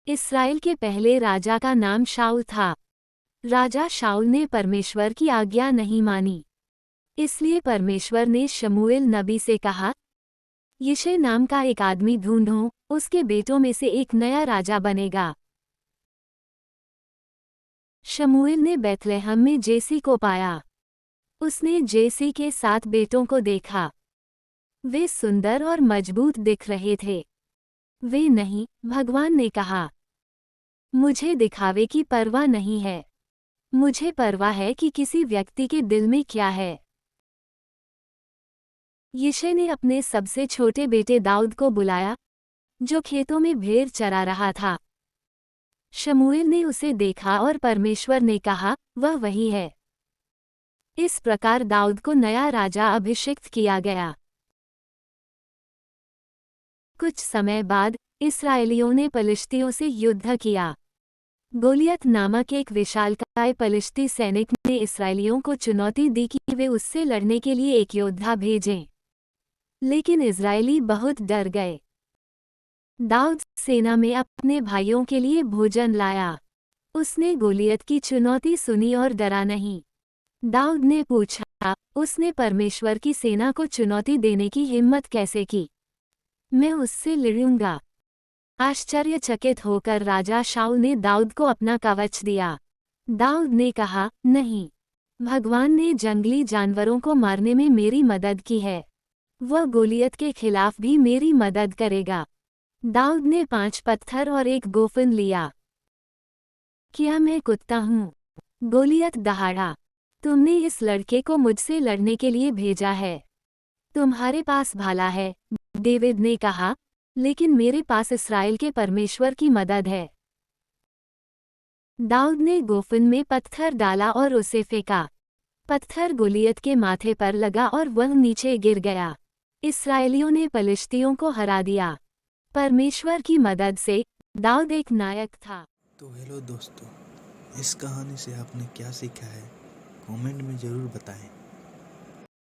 Israel के पहले राजा का नाम शाऊल था। राजा शाऊल ने परमेश्वर की आज्ञा नहीं मानी। इसलिए परमेश्वर ने शमूएल नबी से कहा, यिशै नाम का एक आदमी ढूंढो, उसके बेटों में से एक नया राजा बनेगा। शमूएल ने बैतलहम में जेसी को पाया। उसने जेसी के 7 बेटों को देखा। वे सुंदर और मजबूत दिख रहे थे। वे नहीं, भगवान ने कहा, मुझे दिखावे की परवाह नहीं है। मुझे परवाह है कि किसी व्यक्ति के दिल में क्या है। यिशै ने अपने सबसे छोटे बेटे दाऊद को बुलाया, जो खेतों में भेड़ चरा रहा था। शमूएल ने उसे देखा और परमेश्वर ने कहा, वह वही है। इस प्रकार दाऊद को नया राजा अभिषिक्त किया गया। कुछ समय बाद इस्राएलियों ने पलिश्तियों से युद्ध किया। गोलियत नामक एक विशालकाय पलिश्ती सैनिक ने इस्राएलियों को चुनौती दी कि वे उससे लड़ने के लिए एक योद्धा भेजें। लेकिन इस्राएली बहुत डर गए। दाऊद सेना में अपने भाइयों के लिए भोजन लाया। उसने गोलियत की चुनौती सुनी और डरा नहीं। दाऊद ने पूछा, उसने परमेश्वर की सेना को चुनौती देने की हिम्मत कैसे की? मैं उससे लड़ूंगा। आश्चर्यचकित होकर राजा शाऊल ने दाऊद को अपना कवच दिया। दाऊद ने कहा, नहीं, भगवान ने जंगली जानवरों को मारने में मेरी मदद की है। वह गोलियत के खिलाफ भी मेरी मदद करेगा। दाऊद ने 5 पत्थर और एक गोफन लिया। क्या मैं कुत्ता हूँ? गोलियत दहाड़ा, तुमने इस लड़के को मुझसे लड़ने के लिए भेजा है। तुम्हारे पास भाला है, डेविड ने कहा, लेकिन मेरे पास इस्राएल के परमेश्वर की मदद है। दाऊद ने गोफन में पत्थर डाला और उसे फेंका। पत्थर गोलियत के माथे पर लगा और वह नीचे गिर गया। इस्राएलियों ने पलिश्तियों को हरा दिया। परमेश्वर की मदद से दाऊद एक नायक था। तो हेलो दोस्तों, इस कहानी से आपने क्या सीखा है? कमेंट में ज़रूर बताएं।